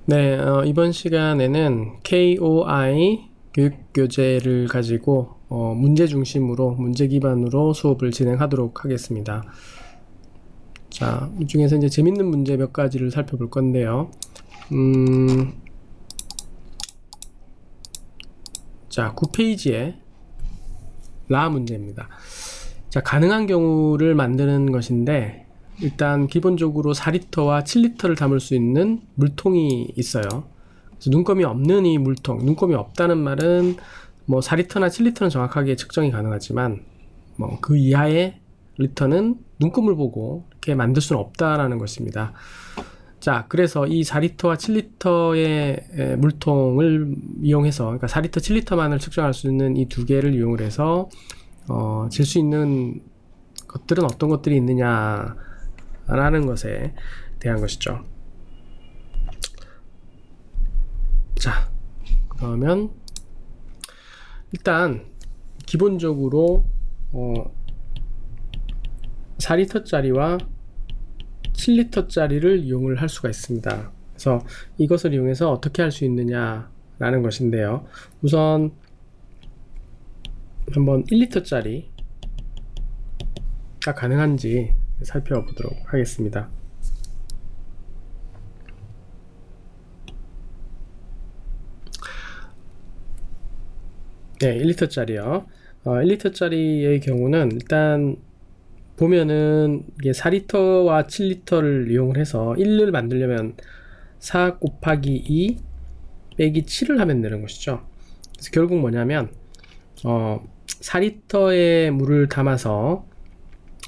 네, 이번 시간에는 KOI 교육교재를 가지고 문제 중심으로, 문제 기반으로 수업을 진행하도록 하겠습니다. 자, 이 중에서 이제 재밌는 문제 몇 가지를 살펴볼 건데요. 자, 9페이지에 라 문제입니다. 자, 가능한 경우를 만드는 것인데, 일단 기본적으로 4리터와 7리터를 담을 수 있는 물통이 있어요. 그래서 눈금이 없는 이 물통, 눈금이 없다는 말은 뭐 4리터나 7리터는 정확하게 측정이 가능하지만 뭐 그 이하의 리터는 눈금을 보고 이렇게 만들 수는 없다라는 것입니다. 자, 그래서 이 4리터와 7리터의 물통을 이용해서, 그러니까 4리터, 7리터만을 측정할 수 있는 이 두 개를 이용을 해서 질 수 있는 것들은 어떤 것들이 있느냐 라는 것에 대한 것이죠. 자, 그러면 일단 기본적으로 4리터 짜리와 7리터 짜리를 이용을 할 수가 있습니다. 그래서 이것을 이용해서 어떻게 할 수 있느냐 라는 것인데요. 우선 한번 1리터 짜리가 가능한지 살펴보도록 하겠습니다. 네, 1리터 짜리요. 1리터 짜리의 경우는 일단 보면은 이게 4리터와 7리터를 이용을 해서 1을 만들려면 4 곱하기 2 빼기 7을 하면 되는 것이죠. 그래서 결국 뭐냐면 4리터의 물을 담아서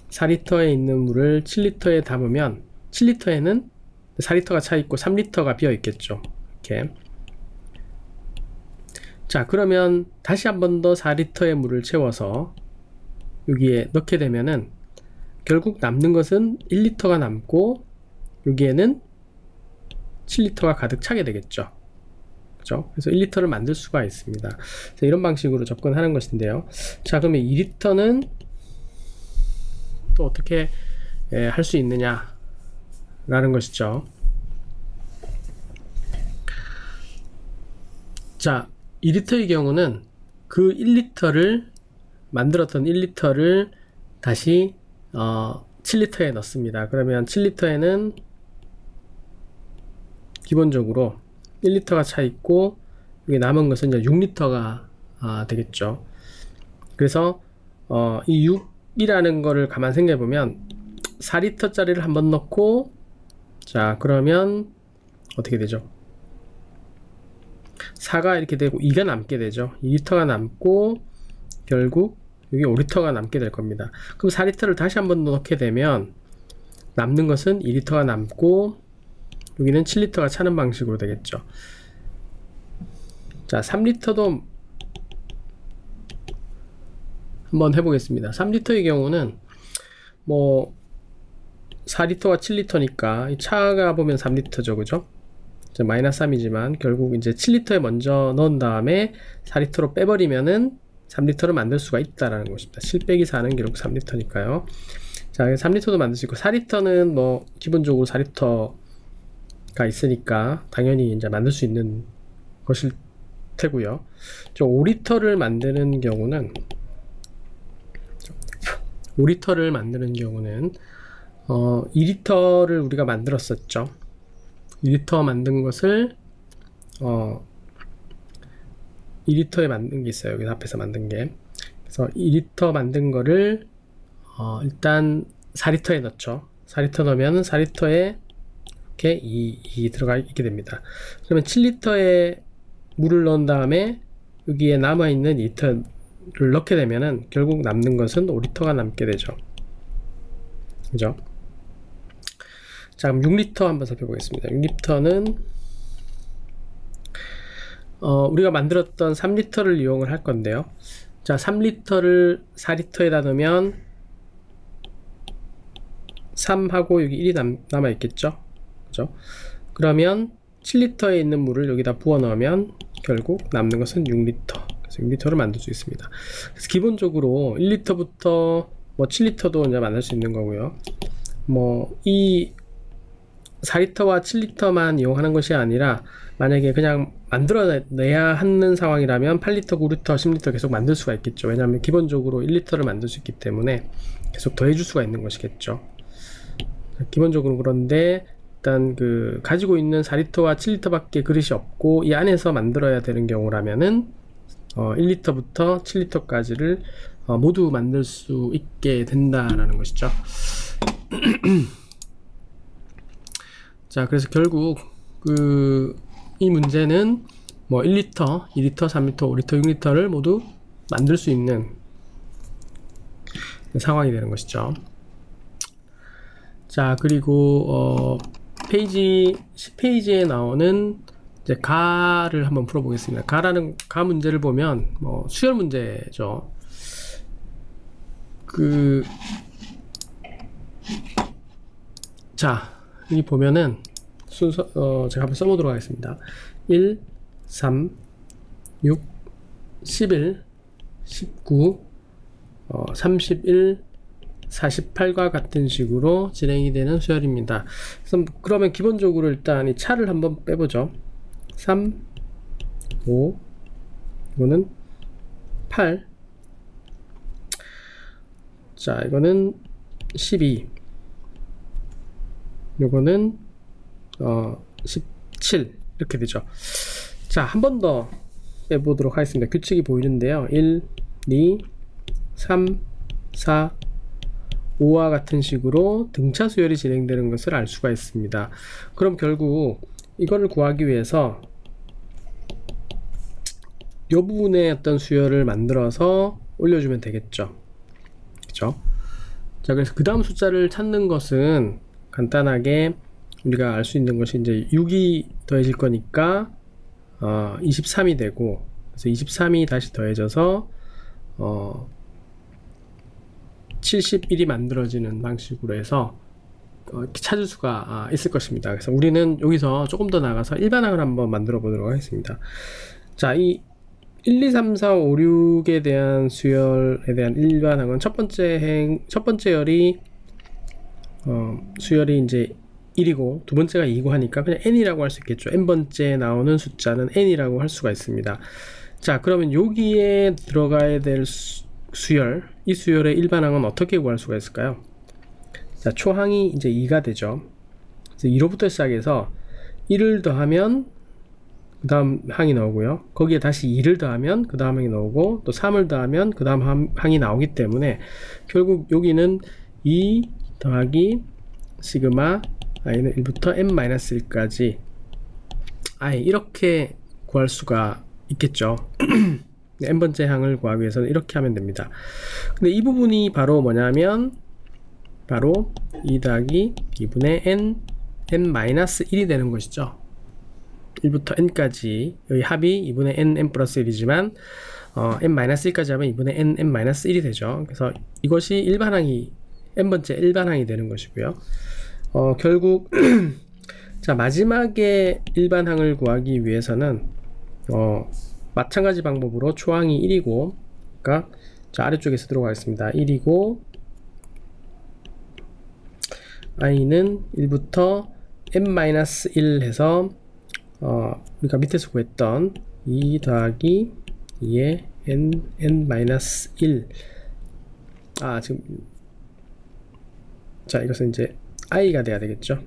4리터에 있는 물을 7리터에 담으면 7리터에는 4리터가 차있고 3리터가 비어있겠죠. 이렇게. 자, 그러면 다시 한 번 더 4리터의 물을 채워서 여기에 넣게 되면은 결국 남는 것은 1리터가 남고 여기에는 7리터가 가득 차게 되겠죠. 그죠? 그래서 1리터를 만들 수가 있습니다. 그래서 이런 방식으로 접근하는 것인데요. 자, 그러면 2리터는 또 어떻게 할 수 있느냐 라는 것이죠. 자, 2리터의 경우는 그 1리터를 만들었던 1리터를 다시 7리터에 넣습니다. 그러면 7리터에는 기본적으로 1리터가 차 있고 여기 남은 것은 이제 6리터가 되겠죠. 그래서 이 6이라는 거를 가만 생각해 보면 4리터 짜리를 한번 넣고, 자, 그러면 어떻게 되죠? 4가 이렇게 되고 2가 남게 되죠. 2리터가 남고 결국 여기 5리터가 남게 될 겁니다. 그럼 4리터를 다시 한번 넣게 되면 남는 것은 2리터가 남고 여기는 7리터가 차는 방식으로 되겠죠. 자, 3리터도 한번 해보겠습니다. 3리터의 경우는 뭐 4리터와 7리터니까 이 차가 보면 3리터죠, 그죠? 마이너스 3이지만 결국 이제 7리터에 먼저 넣은 다음에 4리터로 빼버리면은 3리터를 만들 수가 있다라는 것입니다. 7 빼기 4는 결국 3리터니까요. 자, 3리터도 만들 수 있고 4리터는 뭐 기본적으로 4리터가 있으니까 당연히 이제 만들 수 있는 것일 테고요. 저 5리터를 만드는 경우는 2리터를 우리가 만들었었죠. 2리터 만든 것을 2리터에 만든 게 있어요. 여기 앞에서 만든 게. 그래서 2리터 만든 거를 일단 4리터에 넣죠. 4리터 넣으면 4리터에 이렇게 2 들어가 있게 됩니다. 그러면 7리터에 물을 넣은 다음에 여기에 남아있는 2리터를 넣게 되면은 결국 남는 것은 5리터가 남게 되죠. 그죠? 자, 그럼 6리터 한번 살펴보겠습니다. 6리터는 우리가 만들었던 3리터를 이용을 할 건데요. 자, 3리터를 4리터에다 넣으면 3하고 여기 1이 남아 있겠죠. 그죠? 그러면 7리터에 있는 물을 여기다 부어 넣으면 결국 남는 것은 6리터. 그래서 6리터를 만들 수 있습니다. 그래서 기본적으로 1리터부터 뭐 7리터도 이제 만들 수 있는 거고요. 뭐 이 4리터와 7리터만 이용하는 것이 아니라 만약에 그냥 만들어내야 하는 상황이라면 8리터, 9리터, 10리터 계속 만들 수가 있겠죠. 왜냐하면 기본적으로 1리터를 만들 수 있기 때문에 계속 더해줄 수가 있는 것이겠죠. 기본적으로. 그런데 일단 가지고 있는 4리터와 7리터밖에 그릇이 없고 이 안에서 만들어야 되는 경우라면은 1리터부터 7리터까지를 모두 만들 수 있게 된다라는 것이죠. 자, 그래서 결국 이 문제는 뭐 1리터, 2리터, 3리터, 5리터, 6리터를 모두 만들 수 있는 상황이 되는 것이죠. 자, 그리고 페이지 10페이지에 나오는 이제 가를 한번 풀어보겠습니다. 가 문제를 보면 수열 문제죠. 자, 여기 보면은 순서 제가 한번 써보도록 하겠습니다. 1, 3, 6, 11, 19, 31, 48과 같은 식으로 진행이 되는 수열입니다. 그러면 기본적으로 일단 이 차를 한번 빼보죠. 3, 5, 이거는 8, 자, 이거는 12, 요거는 17 이렇게 되죠. 자, 한 번 더 빼보도록 하겠습니다. 규칙이 보이는데요. 1, 2, 3, 4, 5와 같은 식으로 등차 수열이 진행되는 것을 알 수가 있습니다. 그럼 결국 이거를 구하기 위해서 이 부분에 어떤 수열을 만들어서 올려주면 되겠죠. 그죠? 자, 그래서 그 다음 숫자를 찾는 것은 간단하게 우리가 알 수 있는 것이 이제 6이 더해질 거니까 23이 되고, 그래서 23이 다시 더해져서 71이 만들어지는 방식으로 해서 찾을 수가 있을 것입니다. 그래서 우리는 여기서 조금 더 나가서 일반항을 한번 만들어 보도록 하겠습니다. 자, 이 1, 2, 3, 4, 5, 6에 대한 수열에 대한 일반항은 첫 번째 열이 수열이 이제 1이고 두 번째가 2고 하니까 그냥 n이라고 할 수 있겠죠. n번째 나오는 숫자는 n이라고 할 수가 있습니다. 자, 그러면 여기에 들어가야 될 수열, 이 수열의 일반항은 어떻게 구할 수가 있을까요? 자, 초항이 이제 2가 되죠. 그래서 2로부터 시작해서 1을 더하면 그 다음 항이 나오고요. 거기에 다시 2를 더하면 그 다음 항이 나오고 또 3을 더하면 그 다음 항이 나오기 때문에 결국 여기는 2 더하기 시그마 i는 1부터 n-1까지 i 이렇게 구할 수가 있겠죠. n번째 항을 구하기 위해서는 이렇게 하면 됩니다. 근데 이 부분이 바로 뭐냐면 바로 2 더하기 2분의 n-1이 되는 것이죠. 1부터 n까지 여기 합이 2분의 n 플러스 1이지만 n-1까지 하면 2분의 n-1이 되죠. 그래서 이것이 일반항이 n번째 일반항이 되는 것이고요. 결국 자, 마지막에 일반항을 구하기 위해서는 마찬가지 방법으로 초항이 1이고, 그러니까 자, 아래쪽에 쓰도록 하겠습니다. 1이고 i는 1부터 n-1 해서 우리가 밑에서 구했던 2 더하기 2의 n-1 지금 자, 이것은 이제 i가 돼야 되겠죠.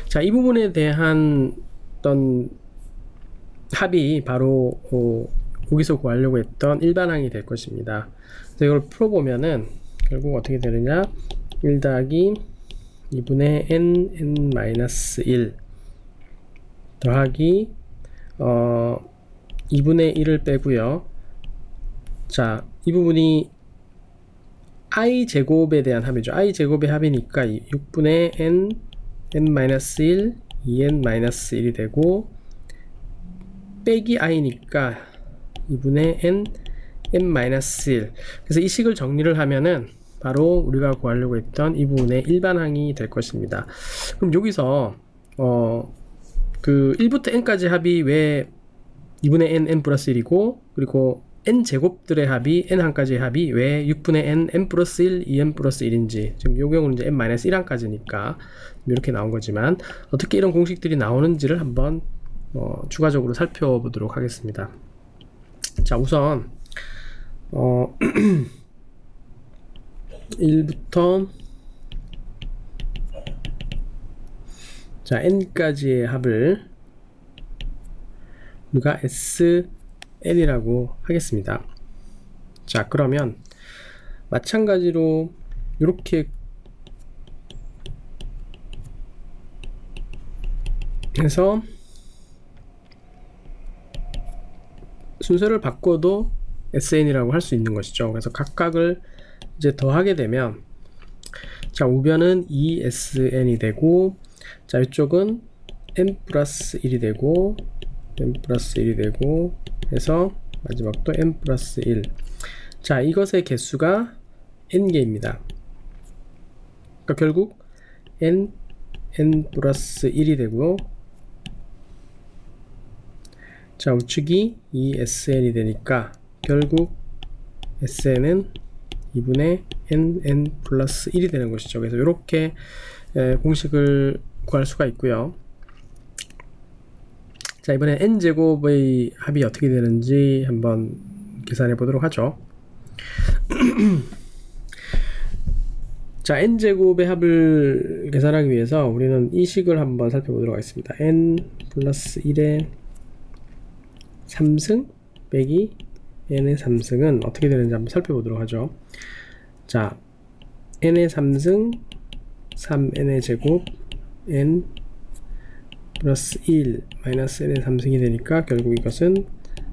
자, 이 부분에 대한 어떤 합이 바로 여기서 구하려고 했던 일반항이 될 것입니다. 그래서 이걸 풀어보면은 결국 어떻게 되느냐, 1 더하기 2분의 n-1 더하기 2분의 1을 빼고요. 자, 이 부분이 i 제곱에 대한 합이죠. i 제곱의 합이니까 6분의 n-1 2n-1이 되고 빼기 i니까 2분의 n-1. 그래서 이 식을 정리를 하면은 바로 우리가 구하려고 했던 이 부분의 일반항이 될 것입니다. 그럼 여기서 그 1부터 n까지 합이 왜 2분의 n 플러스 1이고 그리고 n제곱들의 합이 n1까지의 합이 왜 6분의 n 플러스 1, 2n 플러스 1인지, 지금 요 경우는 이제 n-1까지니까 이렇게 나온 거지만 어떻게 이런 공식들이 나오는지를 한번 추가적으로 살펴보도록 하겠습니다. 자, 우선 1부터 자 n까지의 합을 우리가 SN이라고 하겠습니다. 자, 그러면 마찬가지로 이렇게 해서 순서를 바꿔도 SN이라고 할 수 있는 것이죠. 그래서 각각을 이제 더하게 되면, 자, 우변은 2SN이 되고, 자, 이쪽은 n 플러스 1이 되고, n 플러스 1이 되고, 해서 마지막도 n 플러스 1. 자, 이것의 개수가 n개입니다. 그러니까 결국 n 플러스 1이 되고요. 자, 우측이 2SN이 되니까 결국 SN은 2분의 n 플러스 1이 되는 것이죠. 그래서 이렇게 공식을 구할 수가 있고요. 자, 이번에 n제곱의 합이 어떻게 되는지 한번 계산해 보도록 하죠. 자, n제곱의 합을 계산하기 위해서 우리는 이 식을 한번 살펴보도록 하겠습니다. n 플러스 1의 3승 빼기 n의 3승은 어떻게 되는지 한번 살펴보도록 하죠. 자, n의 3승 3n의 제곱 n 플러스 1 마이너스 n의 3승이 되니까 결국 이것은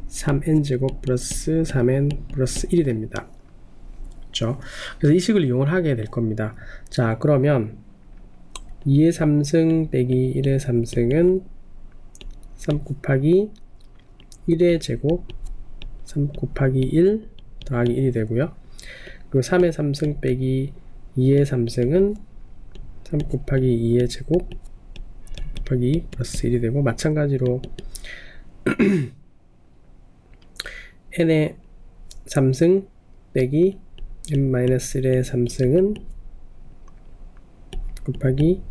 3n제곱 플러스 3n 플러스 1이 됩니다. 그렇죠? 그래서 이 식을 이용을 하게 될 겁니다. 자, 그러면 2의 3승 빼기 1의 3승은 3 곱하기 1의 제곱 3 곱하기 1 더하기 1이 되고요. 그리고 3의 3승 빼기 2의 3승은 3 곱하기 2의 제곱 3 곱하기 2 플러스 1이 되고, 마찬가지로 n의 3승 빼기 n-1의 3승은 곱하기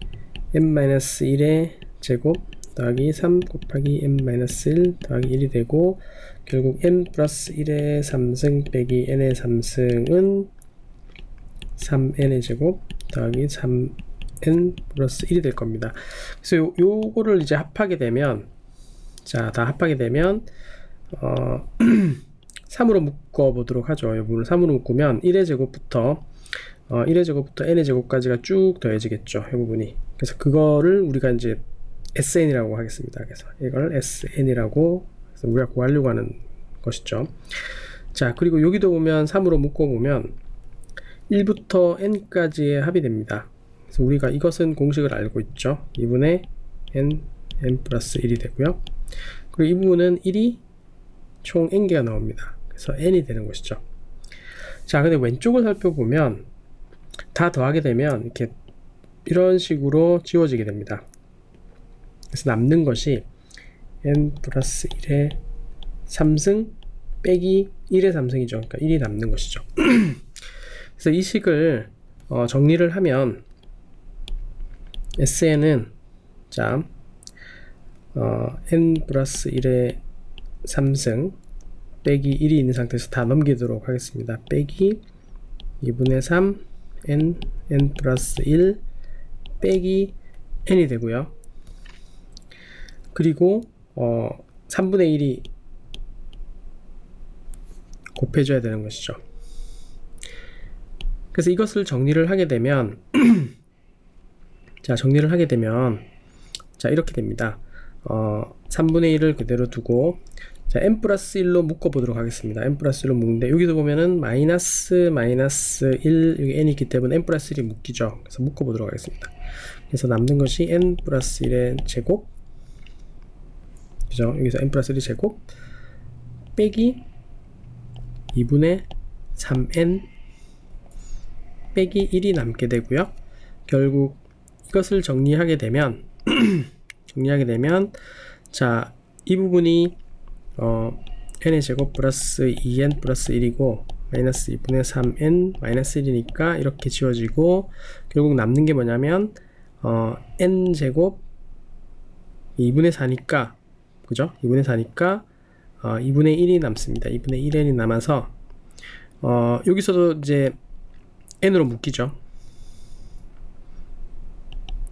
n-1의 제곱 더하기 3 곱하기 n-1 더하기 1이 되고, 결국 n 플러스 1의 3승 빼기 n의 3승은 3n의 제곱 더하기 3n 플러스 1이 될 겁니다. 그래서 요거를 이제 합하게 되면, 자, 다 합하게 되면 3으로 묶어 보도록 하죠. 이 부분을 3으로 묶으면 1의 제곱부터 1의 제곱부터 n의 제곱까지가 쭉 더해지겠죠, 이 부분이. 그래서 그거를 우리가 이제 SN이라고 하겠습니다. 그래서 이걸 SN이라고 해서 우리가 구하려고 하는 것이죠. 자, 그리고 여기도 보면 3으로 묶어 보면 1부터 n까지의 합이 됩니다. 그래서 우리가 이것은 공식을 알고 있죠. 2분의 n 플러스 1이 되고요. 그리고 이 부분은 1이 총 n개가 나옵니다. 그래서 n이 되는 것이죠. 자, 근데 왼쪽을 살펴보면 다 더하게 되면 이렇게 이런 식으로 지워지게 됩니다. 그래서 남는 것이 n 플러스 1의 3승 빼기 1의 3승이죠. 그러니까 1이 남는 것이죠. 그래서 이 식을 정리를 하면 SN은 자 n 플러스 1의 3승 빼기 1이 있는 상태에서 다 넘기도록 하겠습니다. 빼기 2분의 3 n 플러스 1 빼기 n이 되고요. 그리고 3분의 1이 곱해줘야 되는 것이죠. 그래서 이것을 정리를 하게 되면 자, 정리를 하게 되면 자, 이렇게 됩니다. 3분의 1을 그대로 두고 자, n 플러스 1로 묶어 보도록 하겠습니다. n 플러스 1로 묶는데 여기서 보면은 마이너스 1 여기 n이 있기 때문에 n 플러스 1이 묶이죠. 그래서 묶어 보도록 하겠습니다. 그래서 남는 것이 n 플러스 1의 제곱, 그죠? 여기서 n 플러스 1의 제곱 빼기 2분의 3n 빼기 1이 남게 되고요. 결국 이것을 정리하게 되면 자, 이 부분이 n의 제곱 플러스 2n 플러스 1이고 마이너스 2분의 3n 마이너스 1이니까 이렇게 지워지고, 결국 남는 게 뭐냐면 n 제곱 2분의 4니까, 그죠? 2분의 4니까 2분의 1이 남습니다. 2분의 1n이 남아서 여기서도 이제 n으로 묶이죠.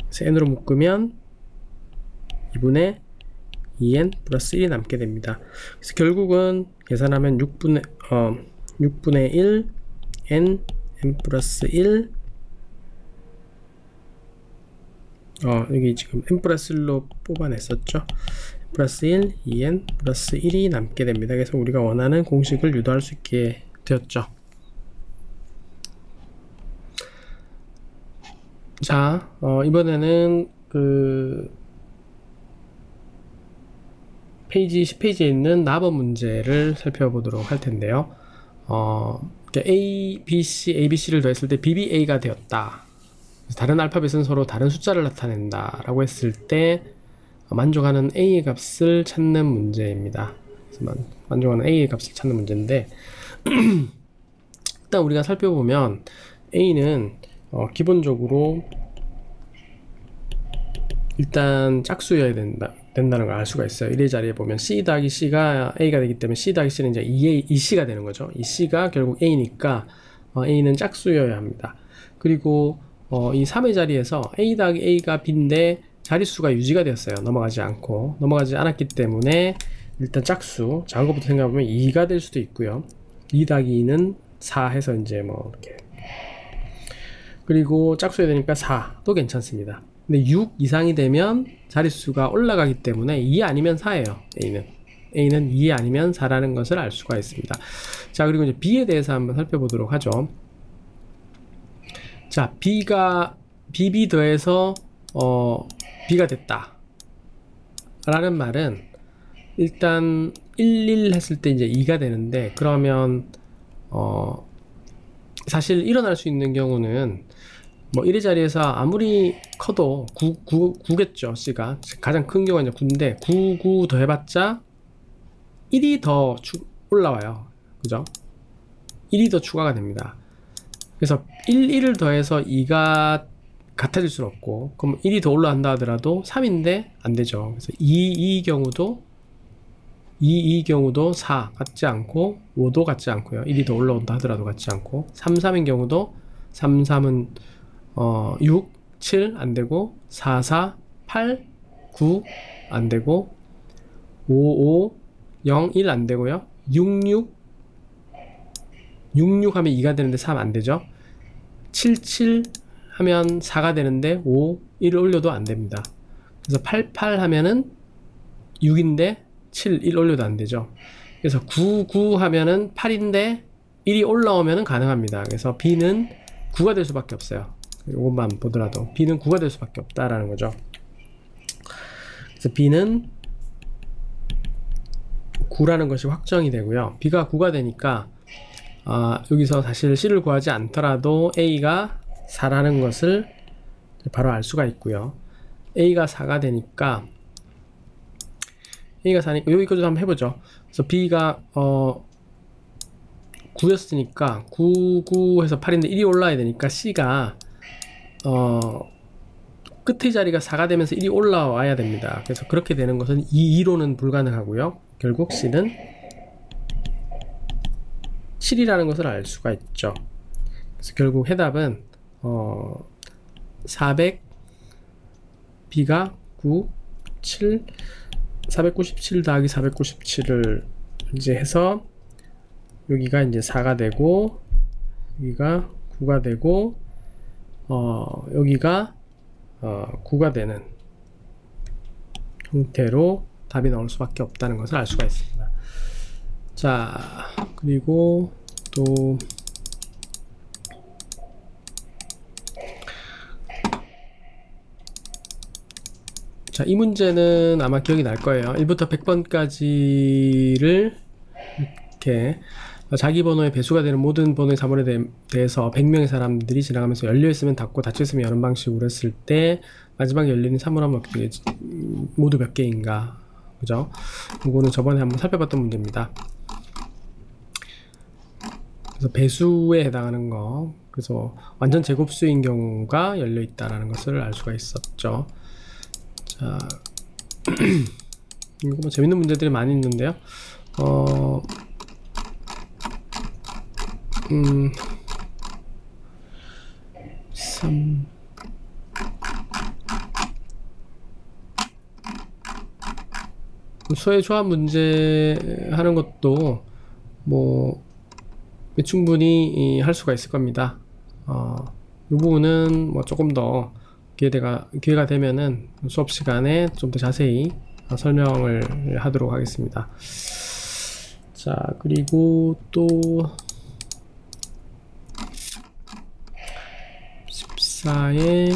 그래서 n으로 묶으면 2분의 2n 플러스 1이 남게 됩니다. 그래서 결국은 계산하면 6분의 1 n 플러스 1 여기 지금 n 플러스 1로 뽑아냈었죠. 플러스 1 2n 플러스 1이 남게 됩니다. 그래서 우리가 원하는 공식을 유도할 수 있게 되었죠. 자, 이번에는 페이지 10페이지에 있는 납업 문제를 살펴보도록 할 텐데요. A, B, C, A, B, C를 더했을 때 B, B, A가 되었다. 다른 알파벳은 서로 다른 숫자를 나타낸다 라고 했을 때 만족하는 A의 값을 찾는 문제입니다. 그래서 만족하는 A의 값을 찾는 문제인데, 일단 우리가 살펴보면 A는 기본적으로 일단 짝수여야 된다는 걸 알 수가 있어요. 1의 자리에 보면 C 더하기 C가 A가 되기 때문에 C 더하기 C는 이제 2C가 되는 거죠. 이 C가 결국 A니까 A는 짝수여야 합니다. 그리고 이 3의 자리에서 A 더하기 A가 B인데 자릿수가 유지가 되었어요. 넘어가지 않았기 때문에 일단 짝수, 작은 것부터 생각해보면 2가 될 수도 있고요. 2 더하기 2는 4 해서 이제 뭐 이렇게, 그리고 짝수여야 되니까 4도 괜찮습니다. 근데 6 이상이 되면 자릿수가 올라가기 때문에 2 아니면 4예요. A는 2 아니면 4라는 것을 알 수가 있습니다. 자, 그리고 이제 B에 대해서 한번 살펴보도록 하죠. 자, BB 더해서 B가 됐다 라는 말은 일단 11 했을 때 이제 2가 되는데, 그러면 사실 일어날 수 있는 경우는 뭐 1의 자리에서 아무리 커도 9겠죠. C가 가장 큰 경우가 이제 9인데 9 더해봤자 1이 더 올라와요. 그죠? 1이 더 추가가 됩니다. 그래서 1을 더해서 2가 같아질 수는 없고, 그럼 1이 더 올라간다 하더라도 3인데 안 되죠. 그래서 2의 경우도 4 같지 않고 5도 같지 않고요. 1이 더 올라온다 하더라도 같지 않고, 3인 경우도 3은 6, 7 안되고, 4, 8, 9 안되고, 5, 0, 1 안되고요. 6 하면 2가 되는데 3 안되죠. 7 하면 4가 되는데 5, 1을 올려도 안됩니다. 그래서 8 하면은 6인데 7, 1 올려도 안되죠. 그래서 9 하면은 8인데 1이 올라오면은 가능합니다. 그래서 B는 9가 될 수밖에 없어요. 이것만 보더라도 B는 9가 될 수밖에 없다라는 거죠. 그래서 B는 9라는 것이 확정이 되고요. B가 9가 되니까 여기서 사실 C를 구하지 않더라도 A가 4라는 것을 바로 알 수가 있고요. A가 4가 되니까 여기까지 한번 해보죠. 그래서 B가 9였으니까 9 해서 8인데 1이 올라야 되니까 C가 끝의 자리가 4가 되면서 1이 올라와야 됩니다. 그래서 그렇게 되는 것은 2로는 불가능하고요. 결국 C는 7이라는 것을 알 수가 있죠. 그래서 결국 해답은 400, B가 9, 7, 497 더하기 497을 이제 해서 여기가 이제 4가 되고, 여기가 9가 되고, 여기가 9가 되는 형태로 답이 나올 수밖에 없다는 것을 알 수가 있습니다. 자, 그리고 또 자, 이 문제는 아마 기억이 날 거예요. 1부터 100번까지를 이렇게 자기 번호의 배수가 되는 모든 번호의 자본에 대해서 100명의 사람들이 지나가면서 열려있으면 닫고 닫혀있으면 여는 방식으로 했을 때 마지막에 열리는 사물함은 어떻게 되지? 모두 몇 개인가? 그죠? 이거는 저번에 한번 살펴봤던 문제입니다. 그래서 배수에 해당하는 거, 그래서 완전 제곱수인 경우가 열려 있다라는 것을 알 수가 있었죠. 자, 이거 뭐 재밌는 문제들이 많이 있는데요. 3 소의 조합 문제 하는 것도 뭐 충분히 할 수가 있을 겁니다. 이 부분은 뭐 조금 더 기회가 되면은 수업 시간에 좀 더 자세히 설명을 하도록 하겠습니다. 자, 그리고 또 14에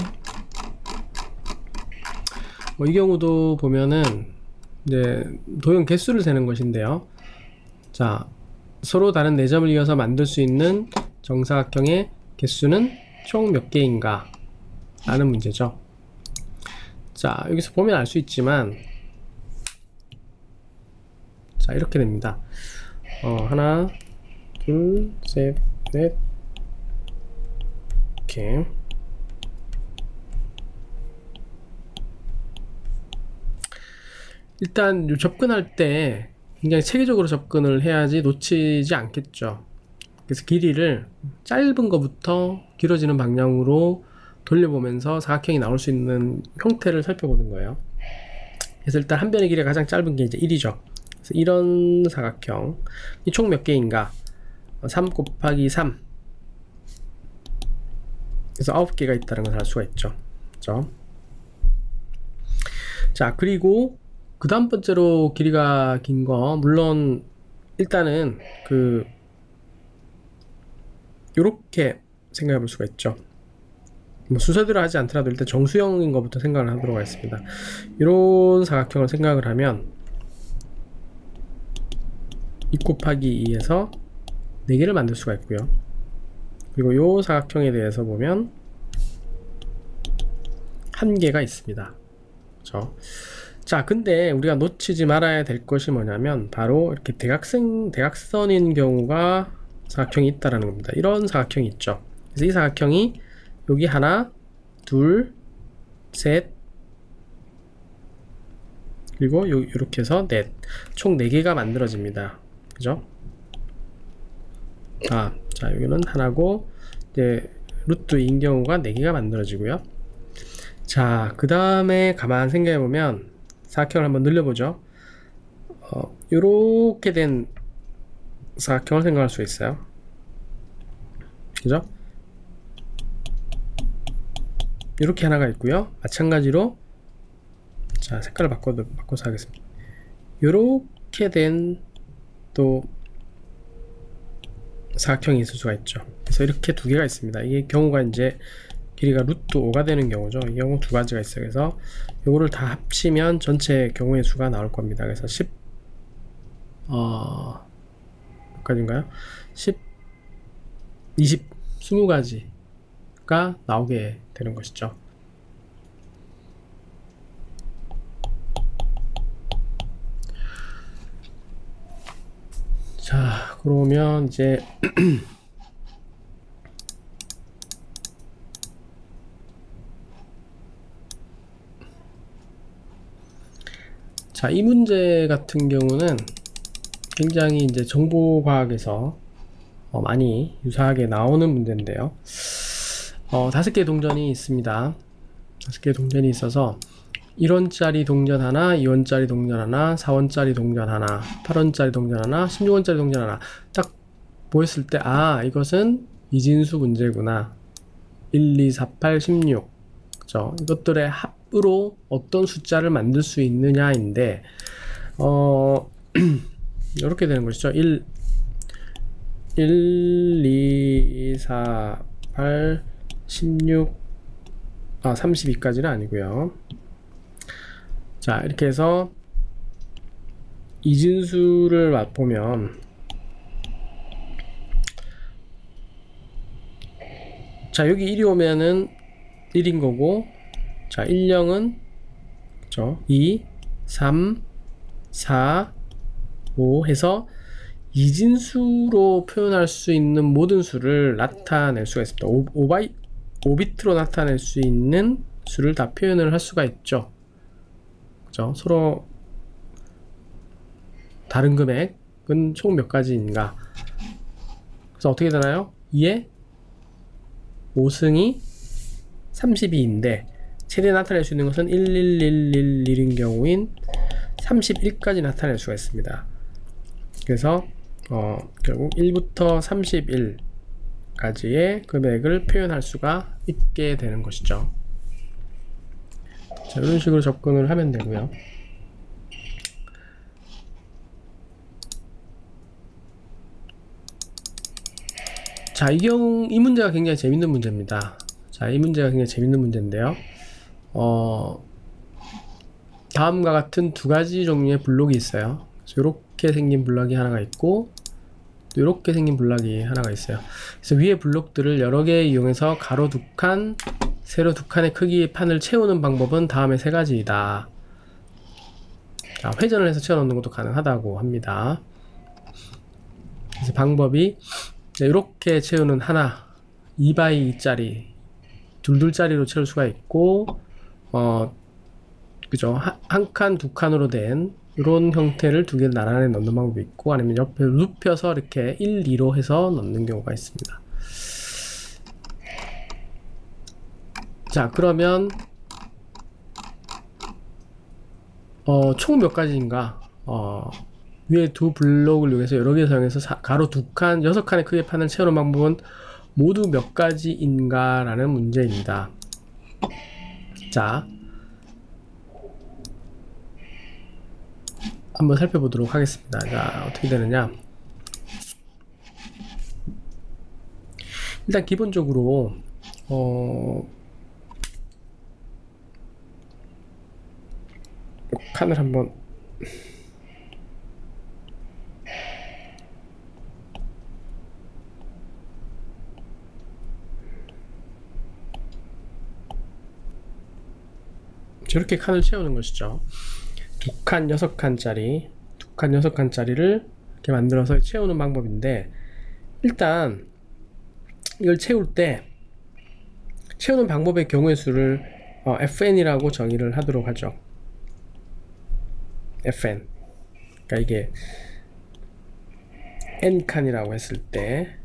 뭐 이 경우도 보면은 이제 도형 개수를 세는 것인데요. 자, 서로 다른 4점을 이어서 만들 수 있는 정사각형의 개수는 총 몇 개인가 라는 문제죠. 자, 여기서 보면 알 수 있지만, 자, 이렇게 됩니다. 하나, 둘, 셋, 넷, 이렇게. 일단 접근할 때 굉장히 체계적으로 접근을 해야지 놓치지 않겠죠. 그래서 길이를 짧은 것부터 길어지는 방향으로 돌려보면서 사각형이 나올 수 있는 형태를 살펴보는 거예요. 그래서 일단 한 변의 길이가 가장 짧은 게 이제 1이죠. 그래서 이런 사각형, 이 총 몇 개인가? 3 곱하기 3. 그래서 9개가 있다는 것을 알 수가 있죠. 그렇죠? 자, 그리고 그 다음 번째로 길이가 긴 거, 물론 일단은 요렇게 생각해 볼 수가 있죠. 뭐 순서대로 하지 않더라도 일단 정수형인 것부터 생각을 하도록 하겠습니다. 이런 사각형을 생각을 하면 2 곱하기 2에서 4개를 만들 수가 있고요. 그리고 이 사각형에 대해서 보면 1개가 있습니다. 그렇죠? 자, 근데 우리가 놓치지 말아야 될 것이 뭐냐면 바로 이렇게 대각선인 경우가 사각형이 있다라는 겁니다. 이런 사각형이 있죠. 그래서 이 사각형이 여기 하나, 둘, 셋, 그리고 이렇게 해서 넷, 총 4개가 만들어집니다. 그죠? 자, 여기는 하나고 이제 루트 2인 경우가 4개가 만들어지고요. 자, 그 다음에 가만 생각해 보면 사각형을 한번 늘려보죠. 요렇게 된 사각형을 생각할 수 있어요. 그죠? 이렇게 하나가 있고요. 마찬가지로 자, 색깔을 바꿔서 하겠습니다. 요렇게 된 또 사각형이 있을 수가 있죠. 그래서 이렇게 2개가 있습니다. 이게 경우가 이제 길이가 루트 5가 되는 경우죠. 이 경우 2가지가 있어요. 그래서 요거를 다 합치면 전체 경우의 수가 나올 겁니다. 그래서 몇 가지인가요? 20가지가 나오게 되는 것이죠. 자, 그러면 이제 자, 이 문제 같은 경우는 굉장히 이제 정보과학에서 많이 유사하게 나오는 문제인데요. 5개의 동전이 있습니다. 5개의 동전이 있어서 1원짜리 동전 하나, 2원짜리 동전 하나, 4원짜리 동전 하나, 8원짜리 동전 하나, 16원짜리 동전 하나. 딱 보였을 때, 아, 이것은 이진수 문제구나. 1, 2, 4, 8, 16. 그죠? 이것들의 합으로 어떤 숫자를 만들 수 있느냐인데, 이렇게 되는 것이죠. 1, 2, 4, 8, 16, 32까지는 아니고요. 자, 이렇게 해서 이진수를 맛보면, 자, 여기 1이 오면은 1인 거고, 자, 1, 0은 그쵸? 2, 3, 4, 5 해서 이진수로 표현할 수 있는 모든 수를 나타낼 수가 있습니다. 5비트로 나타낼 수 있는 수를 다 표현을 할 수가 있죠. 그죠? 서로 다른 금액은 총 몇 가지인가. 그래서 어떻게 되나요? 2에 5승이 32인데 최대 나타낼 수 있는 것은 11111인 경우인 31까지 나타낼 수가 있습니다. 그래서 결국 1부터 31까지의 금액을 표현할 수가 있게 되는 것이죠. 자, 이런 식으로 접근을 하면 되고요. 자, 이 문제가 굉장히 재밌는 문제입니다. 자, 이 문제가 굉장히 재밌는 문제인데요. 다음과 같은 두 가지 종류의 블록이 있어요. 이렇게 생긴 블록이 하나가 있고 또 이렇게 생긴 블록이 하나가 있어요. 그래서 위에 블록들을 여러 개 이용해서 가로 두 칸, 세로 두 칸의 크기의 판을 채우는 방법은 다음의 세 가지이다. 자, 회전을 해서 채워 넣는 것도 가능하다고 합니다. 그래서 방법이 이렇게 채우는 하나, 2x2짜리, 둘둘짜리로 채울 수가 있고, 그죠? 한 칸, 두 칸으로 된 이런 형태를 두 개를 나란히 넣는 방법이 있고, 아니면 옆에 눕혀서 이렇게 1, 2로 해서 넣는 경우가 있습니다. 자, 그러면 총 몇 가지인가? 위에 두 블록을 이용해서 여러 개 사용해서 가로 두 칸, 6칸의 크기의 판을 채우는 방법은 모두 몇 가지인가? 라는 문제입니다. 자, 한번 살펴보도록 하겠습니다. 자, 어떻게 되느냐. 일단 기본적으로 칸을 한번 저렇게 칸을 채우는 것이죠. 두 칸, 6칸짜리, 두 칸, 6칸짜리를 이렇게 만들어서 채우는 방법인데, 일단 이걸 채울 때 채우는 방법의 경우의 수를 fn이라고 정의를 하도록 하죠. fn. 그러니까 이게 n칸이라고 했을 때,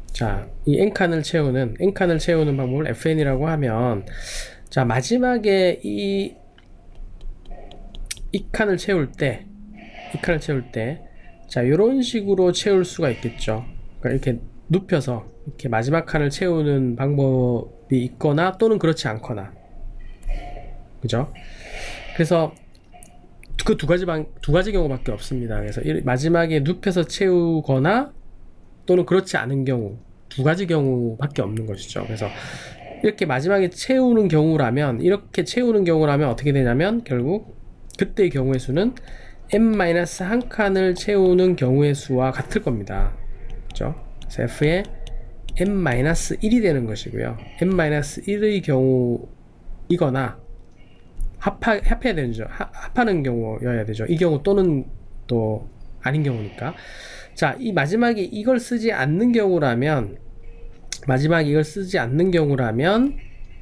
자, 이 n칸을 채우는 방법을 fn이라고 하면, 자, 마지막에 이 칸을 채울 때, 자, 이런 식으로 채울 수가 있겠죠. 그러니까 이렇게 눕혀서 이렇게 마지막 칸을 채우는 방법이 있거나 또는 그렇지 않거나, 그죠? 그래서 그 두 가지 경우밖에 없습니다. 그래서 마지막에 눕혀서 채우거나 또는 그렇지 않은 경우, 두 가지 경우밖에 없는 것이죠. 그래서 이렇게 마지막에 채우는 경우라면, 어떻게 되냐면 결국 그때의 경우의 수는 n-1칸을 채우는 경우의 수와 같을 겁니다. 그렇죠? 그래서 f의 n-1이 되는 것이고요. n-1의 경우이거나 합해야 되죠. 합하는 경우여야 되죠. 이 경우 또는 또 아닌 경우니까. 자, 이 마지막에 이걸 쓰지 않는 경우라면,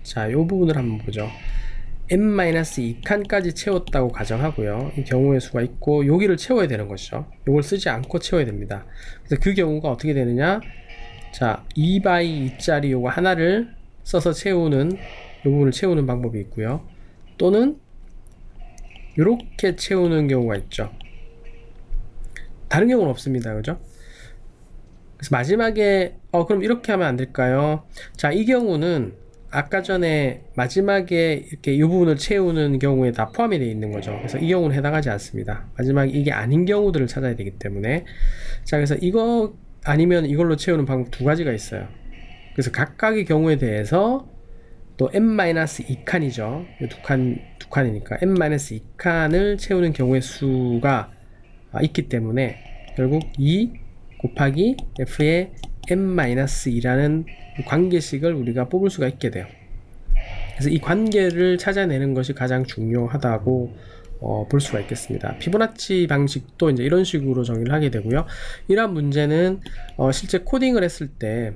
자, 이 부분을 한번 보죠. n-2칸까지 채웠다고 가정하고요. 이 경우의 수가 있고, 여기를 채워야 되는 것이죠. 이걸 쓰지 않고 채워야 됩니다. 그래서 그 경우가 어떻게 되느냐. 자, 2x2짜리 요거 하나를 써서 채우는, 이 부분을 채우는 방법이 있고요. 또는 이렇게 채우는 경우가 있죠. 다른 경우는 없습니다. 그죠? 그래서 마지막에 그럼 이렇게 하면 안 될까요? 자, 이 경우는 아까 전에 마지막에 이렇게 이 부분을 채우는 경우에 다 포함이 되어 있는 거죠. 그래서 이 경우는 해당하지 않습니다. 마지막에 이게 아닌 경우들을 찾아야 되기 때문에. 자, 그래서 이거 아니면 이걸로 채우는 방법 두 가지가 있어요. 그래서 각각의 경우에 대해서 또 n-2칸이죠. 두 칸이니까 n-2칸을 채우는 경우의 수가 있기 때문에 결국 2 곱하기 f의 n-2라는 관계식을 우리가 뽑을 수가 있게 돼요. 그래서 이 관계를 찾아내는 것이 가장 중요하다고 볼 수가 있겠습니다. 피보나치 방식도 이제 이런 식으로 정의를 하게 되고요. 이러한 문제는 실제 코딩을 했을 때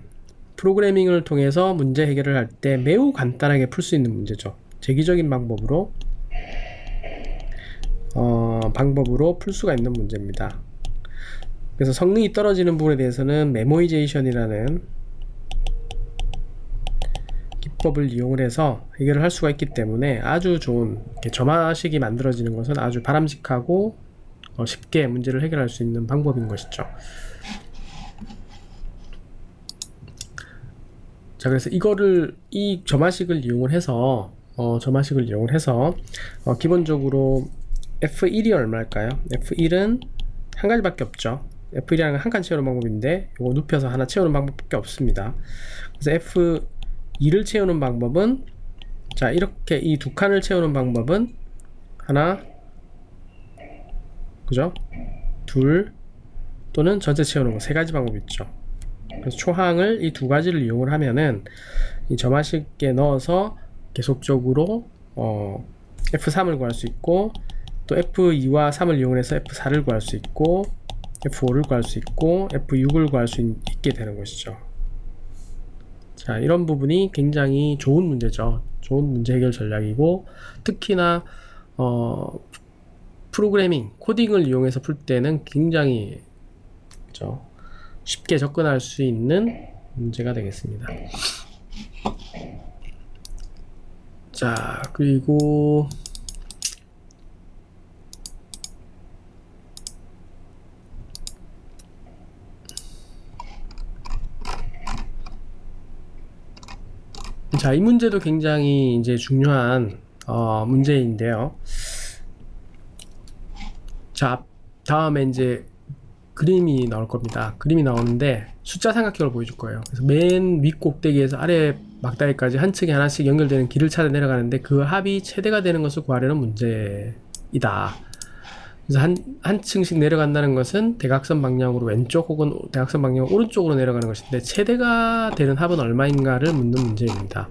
프로그래밍을 통해서 문제 해결을 할 때 매우 간단하게 풀 수 있는 문제죠. 재기적인 방법으로 풀 수가 있는 문제입니다. 그래서 성능이 떨어지는 부분에 대해서는 메모이제이션이라는 기법을 이용을 해서 해결을 할 수가 있기 때문에 아주 좋은, 점화식이 만들어지는 것은 아주 바람직하고 쉽게 문제를 해결할 수 있는 방법인 것이죠. 자, 그래서 이 점화식을 이용을 해서 기본적으로 F1이 얼마일까요? F1은 한 가지밖에 없죠. F1이라는 건 한 칸 채우는 방법인데 이거 눕혀서 하나 채우는 방법밖에 없습니다. 그래서 F2를 채우는 방법은, 자, 이렇게 이 두 칸을 채우는 방법은 하나, 그죠? 둘, 또는 전체 채우는 거 세 가지 방법이 있죠. 그래서 초항을 이 두 가지를 이용을 하면은 이 점화식에 넣어서 계속적으로 F3을 구할 수 있고, 또 F2와 3을 이용해서 F4를 구할 수 있고, F5를 구할 수 있고, F6을 구할 수 있게 되는 것이죠. 자, 이런 부분이 굉장히 좋은 문제죠. 좋은 문제 해결 전략이고, 특히나 프로그래밍, 코딩을 이용해서 풀 때는 굉장히 쉽게 접근할 수 있는 문제가 되겠습니다. 자, 그리고 자, 이 문제도 굉장히 이제 중요한 문제인데요. 자, 다음에 이제 그림이 나올 겁니다. 그림이 나오는데 숫자 삼각형을 보여줄 거예요. 그래서 맨 윗 꼭대기에서 아래 막다리까지 한 층에 하나씩 연결되는 길을 찾아 내려가는데 그 합이 최대가 되는 것을 구하려는 문제이다. 그래서 한 층씩 내려간다는 것은 대각선 방향으로 왼쪽 혹은 대각선 방향 오른쪽으로 내려가는 것인데 최대가 되는 합은 얼마인가를 묻는 문제입니다.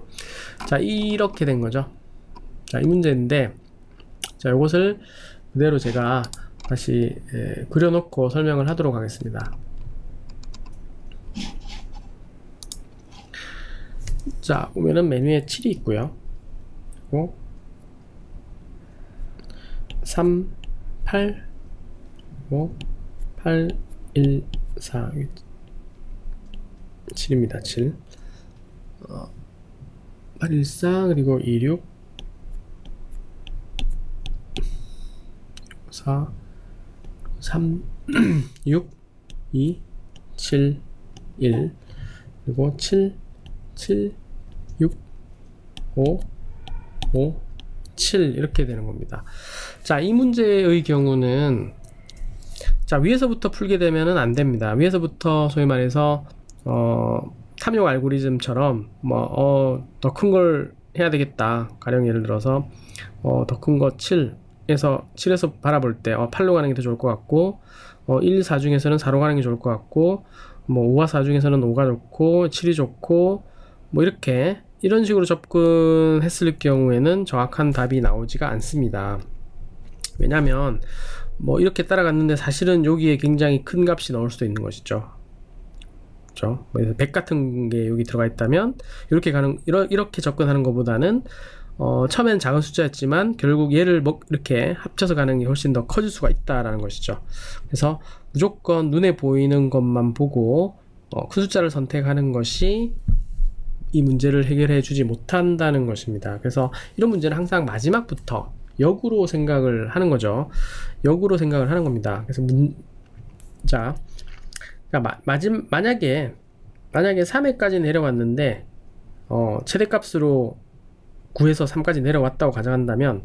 자, 이렇게 된 거죠. 자, 이 문제인데, 자, 이것을 그대로 제가 다시 그려놓고 설명을 하도록 하겠습니다. 자, 보면은 메뉴에 7이 있고요. 그리고 3, 8, 5, 8, 1, 4, 7입니다. 7. 8, 1, 4, 그리고 2, 6, 4, 3, 6, 2, 7, 1, 그리고 7, 7, 6, 5, 5, 7 이렇게 되는 겁니다. 자, 이 문제의 경우는, 자, 위에서부터 풀게 되면은 안 됩니다. 위에서부터 소위 말해서 탐욕 알고리즘처럼 더 큰 걸 해야 되겠다. 가령 예를 들어서 더 큰 거 7에서 바라볼 때 8로 가는 게 더 좋을 것 같고, 1, 4 중에서는 4로 가는 게 좋을 것 같고, 5와 4 중에서는 5가 좋고 7이 좋고, 이런 식으로 접근했을 경우에는 정확한 답이 나오지가 않습니다. 왜냐하면 이렇게 따라갔는데 사실은 여기에 굉장히 큰 값이 나올 수도 있는 것이죠. 그렇죠? 100 같은 게 여기 들어가 있다면 이렇게 접근하는 것보다는 처음엔 작은 숫자였지만 결국 얘를 이렇게 합쳐서 가는 게 훨씬 더 커질 수가 있다라는 것이죠. 그래서 무조건 눈에 보이는 것만 보고 큰 숫자를 선택하는 것이 이 문제를 해결해 주지 못한다는 것입니다. 그래서 이런 문제는 항상 마지막부터 역으로 생각을 하는 거죠. 역으로 생각을 하는 겁니다. 그래서 만약에 3회까지 내려왔는데 최대값으로 9에서 3까지 내려왔다고 가정한다면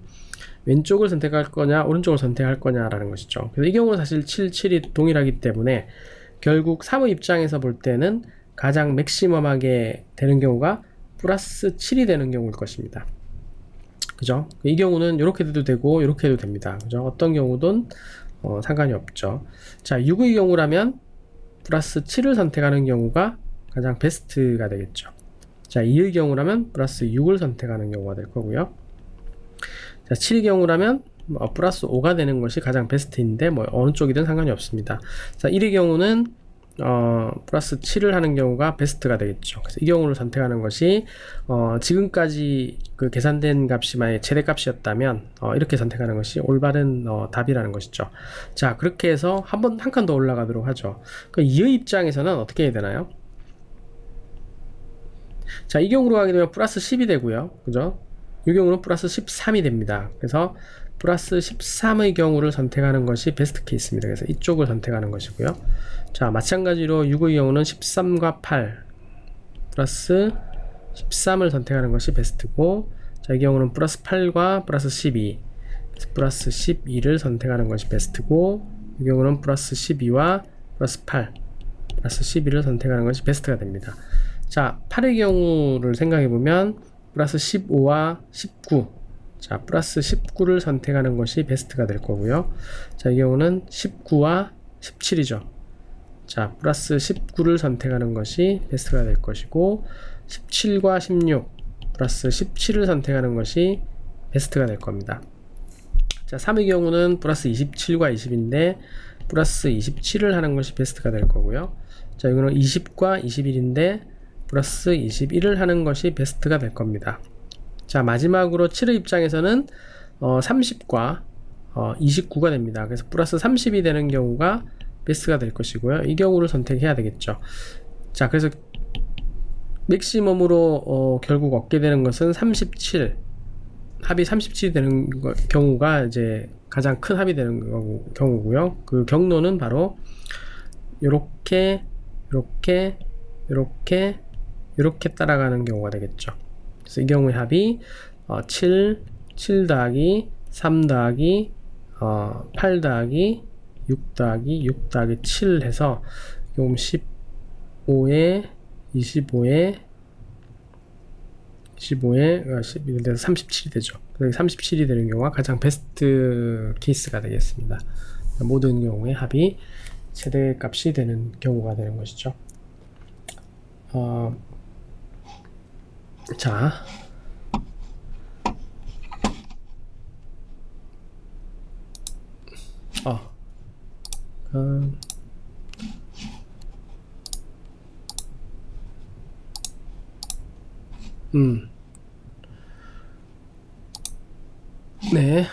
왼쪽을 선택할 거냐 오른쪽을 선택할 거냐라는 것이죠. 그래서 이 경우는 사실 7, 7이 동일하기 때문에 결국 3의 입장에서 볼 때는 가장 맥시멈하게 되는 경우가 플러스 7이 되는 경우일 것입니다. 그죠? 이 경우는 이렇게 돼도 되고 이렇게 해도 됩니다. 그죠? 어떤 경우든 상관이 없죠. 자, 6의 경우라면 플러스 7을 선택하는 경우가 가장 베스트가 되겠죠. 자, 2의 경우라면 플러스 6을 선택하는 경우가 될 거고요. 자, 7의 경우라면 플러스 5가 되는 것이 가장 베스트인데 뭐 어느 쪽이든 상관이 없습니다. 자, 1의 경우는 플러스 7을 하는 경우가 베스트가 되겠죠. 그래서 이 경우를 선택하는 것이 지금까지 그 계산된 값이 만약에 최대값이었다면 이렇게 선택하는 것이 올바른 답이라는 것이죠. 자, 그렇게 해서 한 칸 더 올라가도록 하죠. 그 2의 입장에서는 어떻게 해야 되나요? 자, 이 경우로 하게 되면 플러스 10이 되고요. 그죠? 이 경우는 플러스 13이 됩니다. 그래서 플러스 13의 경우를 선택하는 것이 베스트 케이스입니다. 그래서 이쪽을 선택하는 것이고요. 자, 마찬가지로 6의 경우는 13과 8 플러스 13을 선택하는 것이 베스트고, 자, 이 경우는 플러스 8과 플러스 12 플러스 12를 선택하는 것이 베스트고, 이 경우는 플러스 12와 플러스 8 플러스 12를 선택하는 것이 베스트가 됩니다. 자, 8의 경우를 생각해보면 플러스 15와 19, 자, 플러스 19를 선택하는 것이 베스트가 될 거고요. 자, 이 경우는 19와 17이죠. 자, 플러스 19를 선택하는 것이 베스트가 될 것이고, 17과 16 플러스 17을 선택하는 것이 베스트가 될 겁니다. 자, 3의 경우는 플러스 27과 20인데 플러스 27을 하는 것이 베스트가 될 거고요. 자, 이거는 20과 21인데 플러스 21을 하는 것이 베스트가 될 겁니다. 자, 마지막으로 7의 입장에서는 30과 29가 됩니다. 그래서 플러스 30이 되는 경우가 베스트가 될 것이고요. 이 경우를 선택해야 되겠죠. 자, 그래서 맥시멈으로 결국 얻게 되는 것은 37, 합이 37이 되는 경우가 이제 가장 큰 합이 되는 경우고요. 그 경로는 바로 이렇게 따라가는 경우가 되겠죠. 그래서 이 경우의 합이 7 더하기 3 더하기 8 더하기 6 더하기 6 더하기 7 해서 좀 15에 25에 11 돼서 37이 되죠. 37이 되는 경우가 가장 베스트 케이스가 되겠습니다. 모든 경우에 합이 최대값이 되는 경우가 되는 것이죠. 자, 네,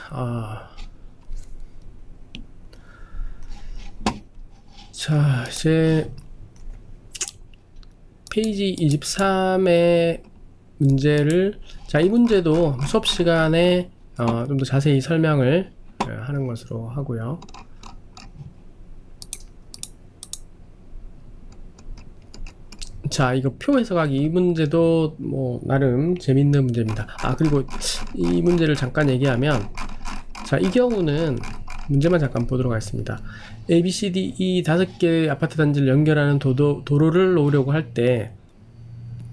자, 이제 페이지 23의 문제를, 자, 이 문제도 수업 시간에 좀 더 자세히 설명을 하는 것으로 하고요. 자, 이거 표 해석하기, 이 문제도 뭐 나름 재밌는 문제입니다. 그리고 이 문제를 잠깐 얘기하면, 자, 이 경우는 문제만 잠깐 보도록 하겠습니다. A, B, C, D, E 5개 아파트 단지를 연결하는 도로를 놓으려고 할 때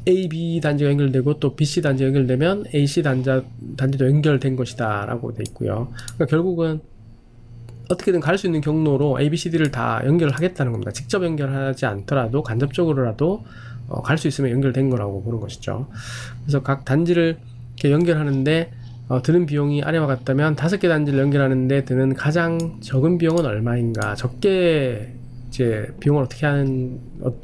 A, B 단지가 연결되고 또 B, C 단지가 연결되면 A, C 단지도 연결된 것이다 라고 돼 있고요. 그러니까 결국은 어떻게든 갈 수 있는 경로로 A, B, C, D를 다 연결을 하겠다는 겁니다. 직접 연결하지 않더라도 간접적으로라도 갈 수 있으면 연결된 거라고 보는 것이죠. 그래서 각 단지를 이렇게 연결하는데 드는 비용이 아래와 같다면 5개 단지를 연결하는데 드는 가장 적은 비용은 얼마인가, 적게 이제 비용을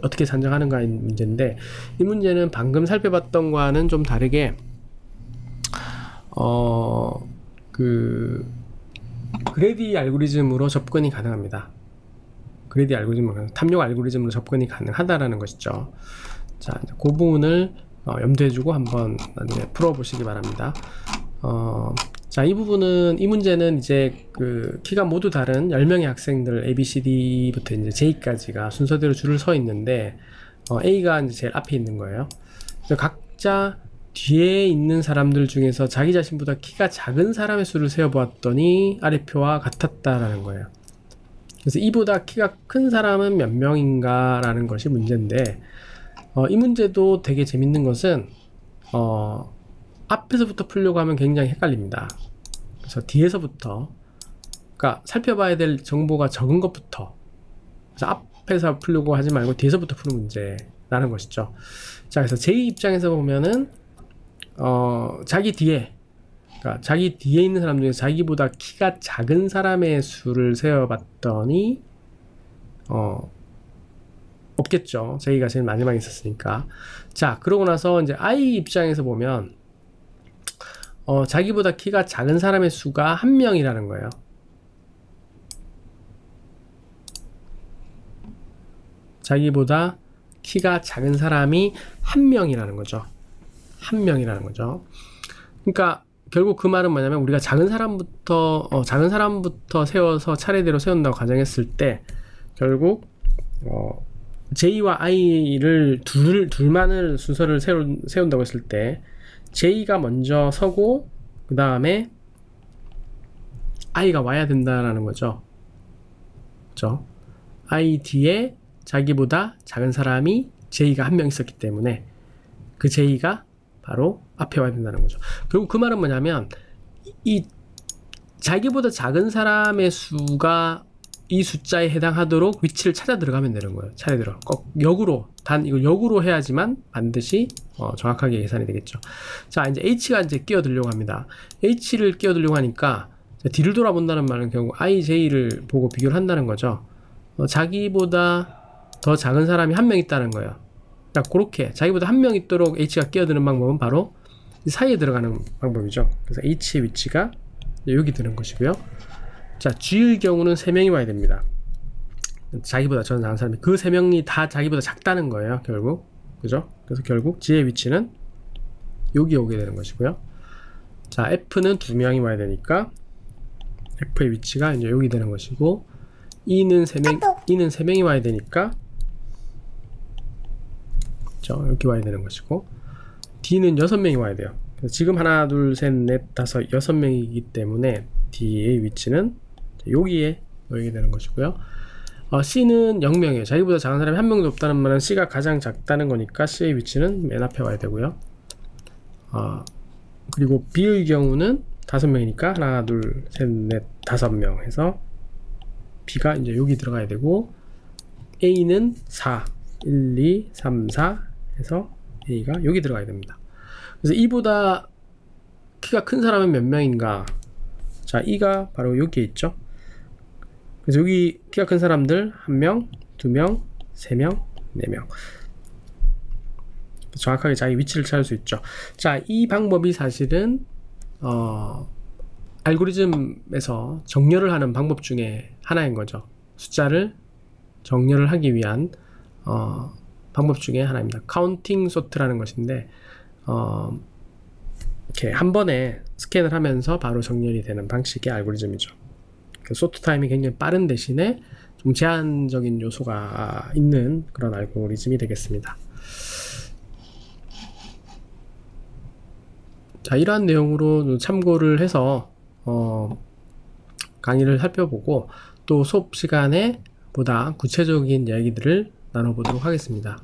어떻게 산정하는가의 문제인데, 이 문제는 방금 살펴봤던 거와는 좀 다르게 그래디 알고리즘으로 접근이 가능합니다. 그래디 알고리즘, 탐욕 알고리즘으로 접근이 가능하다라는 것이죠. 자, 그 부분을 염두해 두고 한번 나중에 풀어보시기 바랍니다. 자, 이 문제는 이제 그 키가 모두 다른 10명의 학생들 A, B, C, D부터 이제 J까지가 순서대로 줄을 서 있는데, A가 이제 제일 앞에 있는 거예요. 그래서 각자 뒤에 있는 사람들 중에서 자기 자신보다 키가 작은 사람의 수를 세어보았더니 아래표와 같았다라는 거예요. 그래서 이보다 키가 큰 사람은 몇 명인가 라는 것이 문제인데, 이 문제도 되게 재밌는 것은 앞에서부터 풀려고 하면 굉장히 헷갈립니다. 그래서 뒤에서부터, 그러니까 살펴봐야 될 정보가 적은 것부터, 그래서 앞에서 풀려고 하지 말고 뒤에서부터 푸는 문제라는 것이죠. 자, 그래서 제 입장에서 보면은 자기 뒤에 그러니까 자기 뒤에 있는 사람 중에 자기보다 키가 작은 사람의 수를 세어봤더니 없겠죠. 자기가 제일 마지막에 있었으니까. 자, 그러고 나서 이제 I 입장에서 보면 자기보다 키가 작은 사람의 수가 한 명이라는 거예요. 자기보다 키가 작은 사람이 한 명이라는 거죠. 한 명이라는 거죠. 그러니까 결국 그 말은 뭐냐면 우리가 작은 사람부터 세워서 차례대로 세운다고 가정했을 때 결국 J와 I를 둘만을 순서를 세운다고 했을 때 J가 먼저 서고 그 다음에 I가 와야 된다라는 거죠. 그렇죠? I 뒤에 자기보다 작은 사람이 J가 한 명 있었기 때문에 그 J가 바로 앞에 와야 된다는 거죠. 결국 그 말은 뭐냐면 이 자기보다 작은 사람의 수가 이 숫자에 해당하도록 위치를 찾아 들어가면 되는 거예요. 차례대로 꼭 역으로 이거 역으로 해야지만 반드시 정확하게 계산이 되겠죠. 자, 이제 H가 이제 끼어들려고 합니다. H를 끼어들려고 하니까 뒤를 돌아본다는 말은 결국 I, J를 보고 비교를 한다는 거죠. 자기보다 더 작은 사람이 한 명 있다는 거예요. 자, 그렇게 자기보다 한 명 있도록 H가 끼어드는 방법은 바로 이 사이에 들어가는 방법이죠. 그래서 H의 위치가 여기 드는 것이고요. 자, G의 경우는 3명이 와야 됩니다. 자기보다 더 작은 사람이 그 3명이 다 자기보다 작다는 거예요. 결국 그죠? 그래서 결국 G의 위치는 여기 오게 되는 것이고요. 자, F는 2명이 와야 되니까 F의 위치가 이제 여기 되는 것이고 E는 3명이 와야 되니까 이렇게 와야 되는 것이고 D는 6명이 와야 돼요. 지금 하나, 둘, 셋, 넷, 다섯, 6명이기 때문에 D의 위치는 여기에 놓이게 되는 것이고요. C는 0명이에요. 자기보다 작은 사람이 한 명도 없다는 말은 C가 가장 작다는 거니까 C의 위치는 맨 앞에 와야 되고요. 그리고 B의 경우는 5명이니까 하나, 둘, 셋, 넷, 5명 해서 B가 이제 여기 들어가야 되고 A는 4, 1, 2, 3, 4 해서 A가 여기 들어가야 됩니다. 그래서 이보다 키가 큰 사람은 몇 명인가? 자, E가 바로 여기에 있죠. 그래서 여기 키가 큰 사람들 1명, 2명, 3명, 4명 정확하게 자기 위치를 찾을 수 있죠. 자, 이 방법이 사실은 알고리즘에서 정렬을 하는 방법 중에 하나인 거죠. 숫자를 정렬을 하기 위한 방법 중에 하나입니다. 카운팅 소트라는 것인데 이렇게 한 번에 스캔을 하면서 바로 정렬이 되는 방식의 알고리즘이죠. 소트 타임이 굉장히 빠른 대신에 좀 제한적인 요소가 있는 그런 알고리즘이 되겠습니다. 자, 이러한 내용으로 참고를 해서 강의를 살펴보고 또 수업 시간에 보다 구체적인 이야기들을 나눠보도록 하겠습니다.